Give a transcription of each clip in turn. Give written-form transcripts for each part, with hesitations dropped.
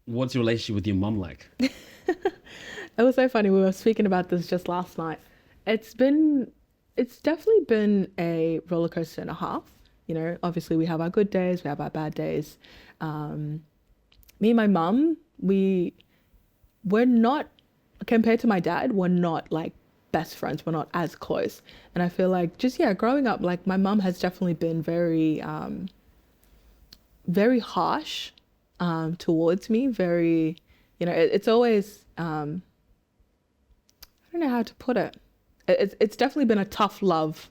what's your relationship with your mum like? It was so funny. We were speaking about this just last night. It's been, it's definitely been a roller coaster and a half. You know, obviously we have our good days, we have our bad days. Um, Me and my mum, we're not, compared to my dad, we're not like best friends. We're not as close. And I feel like just, yeah, growing up, like my mum has definitely been very harsh towards me. Very, it's always, I don't know how to put it. It's definitely been a tough love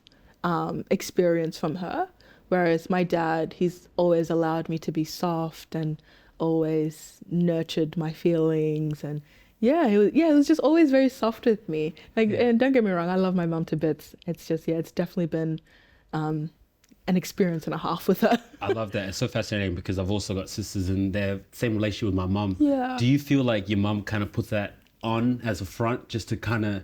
experience from her. Whereas my dad, he's always allowed me to be soft and always nurtured my feelings. And yeah, he was just always very soft with me. Like, Yeah. and don't get me wrong, I love my mom to bits. It's just, yeah, it's definitely been um, an experience and a half with her. I love that. It's so fascinating because I've also got sisters and they're same relationship with my mum. Yeah. Do you feel like your mum kind of puts that on as a front just to kind of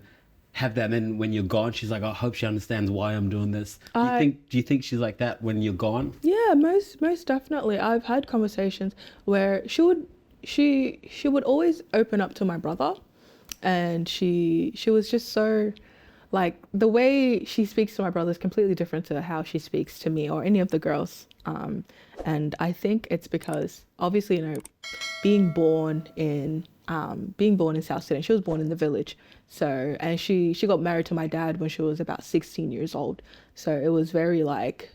have that? And then when you're gone, she's like, I hope she understands why I'm doing this. Do you think she's like that when you're gone? Yeah, most definitely. I've had conversations where she would always open up to my brother, and she was just so, like, the way she speaks to my brother is completely different to how she speaks to me or any of the girls. And I think it's because obviously, being born in South Sudan, she was born in the village. So, and she got married to my dad when she was about 16 years old. So it was very like,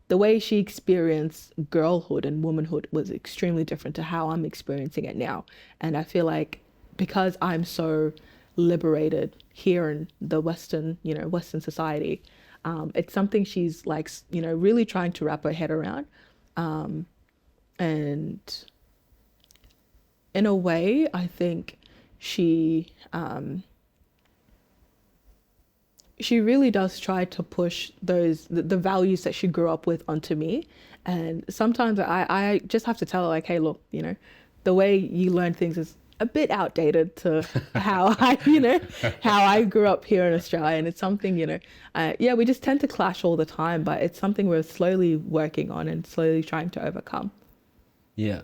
the way she experienced girlhood and womanhood was extremely different to how I'm experiencing it now. And I feel like because I'm so liberated here in the Western society, it's something she's like, really trying to wrap her head around. And in a way, I think she she really does try to push the values that she grew up with onto me. And sometimes I just have to tell her, like, hey, look, the way you learn things is a bit outdated to how I grew up here in Australia. And it's something, yeah, we just tend to clash all the time, but it's something we're slowly working on and slowly trying to overcome. Yeah.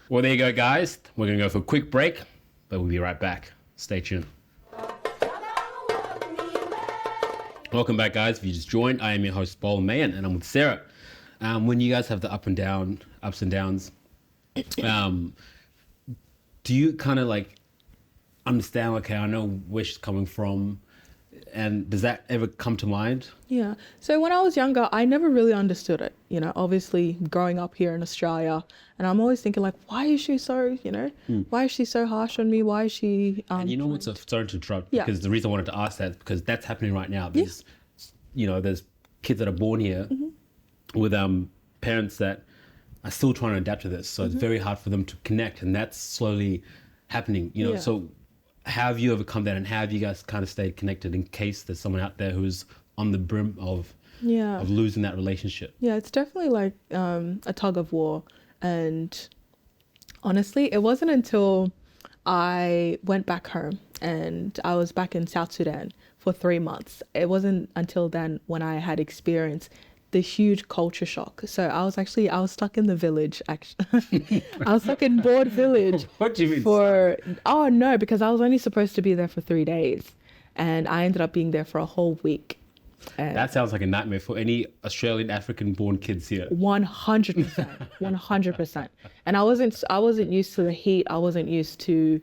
Well, there you go, guys. We're going to go for a quick break, but we'll be right back. Stay tuned. Welcome back, guys. If you just joined, I am your host, Paul Mayan, and I'm with Sarah. When you guys have the ups and downs, do you kind of like understand, okay, I know where she's coming from, and does that ever come to mind? Yeah. So when I was younger, I never really understood it. Obviously growing up here in Australia, and I'm always thinking, like, why is she so, why is she so harsh on me? Why is she? And what's sorry to interrupt, Yeah. because the reason I wanted to ask that is because that's happening right now. There's, there's kids that are born here with parents that are still trying to adapt to this. So it's very hard for them to connect, and that's slowly happening. Yeah. So how have you overcome that, and how have you guys kind of stayed connected in case there's someone out there who's on the brim of losing that relationship? Yeah, it's definitely like a tug of war. And honestly, it wasn't until I went back home and I was back in South Sudan for 3 months. It wasn't until then when I had experienced the huge culture shock. So I was stuck in the village, actually. I was stuck in Board Village. What do you mean? Oh no, because I was only supposed to be there for 3 days, and I ended up being there for a whole week. And That sounds like a nightmare for any Australian African-born kids here. 100%, 100%. And I wasn't used to the heat. I wasn't used to,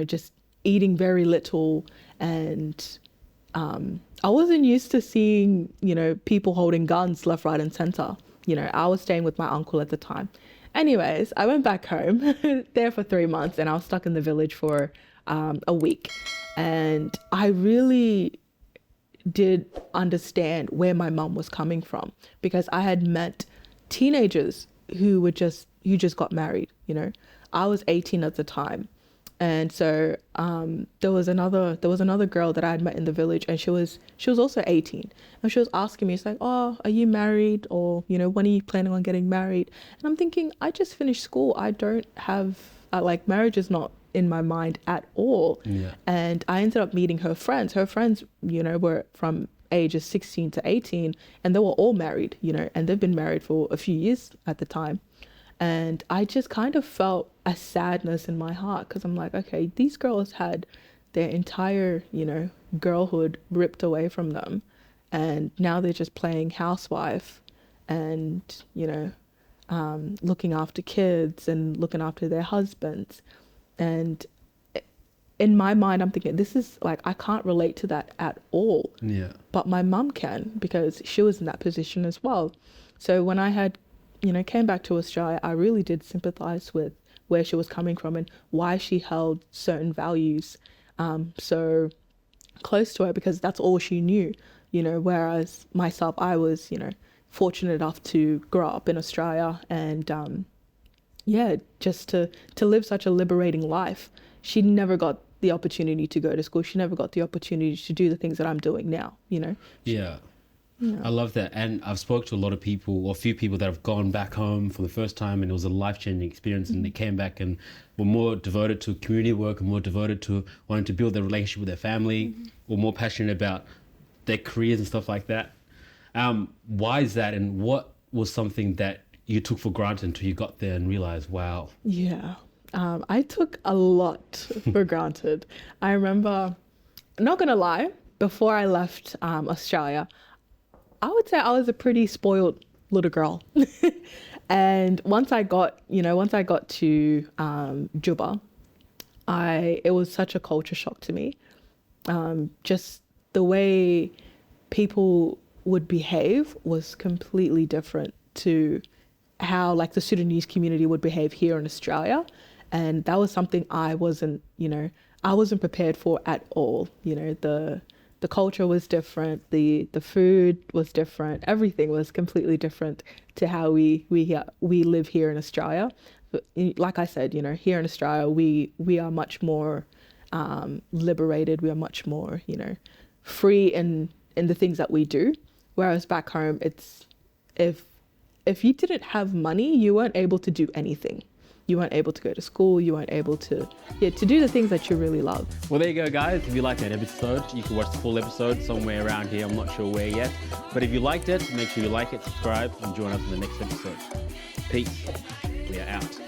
just eating very little, and I wasn't used to seeing, people holding guns left, right, and center. I was staying with my uncle at the time. Anyways, I went back home there for 3 months, and I was stuck in the village for a week. And I really did understand where my mum was coming from, because I had met teenagers who just got married. I was 18 at the time. And so there was another girl that I had met in the village, and she was also 18, and she was asking me, it's like, oh, are you married, or when are you planning on getting married? And I'm thinking, I just finished school. I don't have marriage is not in my mind at all. Yeah. And I ended up meeting her friends. Her friends, were from ages 16 to 18, and they were all married, and they've been married for a few years at the time. And I just kind of felt a sadness in my heart because I'm like, okay, these girls had their entire, girlhood ripped away from them. And now they're just playing housewife and, looking after kids and looking after their husbands. And in my mind, I'm thinking, this is like, I can't relate to that at all. Yeah. But my mum can, because she was in that position as well. So when I had, came back to Australia, I really did sympathize with where she was coming from and why she held certain values so close to her, because that's all she knew, whereas myself, I was, fortunate enough to grow up in Australia and just to live such a liberating life. She never got the opportunity to go to school. She never got the opportunity to do the things that I'm doing now, Yeah. I love that. And I've spoke to a lot of people, or a few people that have gone back home for the first time, and it was a life-changing experience, and they came back and were more devoted to community work and more devoted to wanting to build their relationship with their family, or more passionate about their careers and stuff like that. Why is that, and what was something that you took for granted until you got there and realized, wow? Yeah. I took a lot for granted. I remember, not gonna lie, before I left Australia, I would say I was a pretty spoiled little girl. And once I got to Juba, it was such a culture shock to me. Just the way people would behave was completely different to how like the Sudanese community would behave here in Australia. And that was something I wasn't prepared for at all. The culture was different, the food was different, everything was completely different to how we live here in Australia. But like I said, here in Australia, we are much more liberated. We are much more, free in the things that we do. Whereas back home, it's if you didn't have money, you weren't able to do anything. You weren't able to go to school. You weren't able to do the things that you really love. Well, there you go, guys. If you liked that episode, you can watch the full episode somewhere around here. I'm not sure where yet. But if you liked it, make sure you like it, subscribe, and join us in the next episode. Peace. We are out.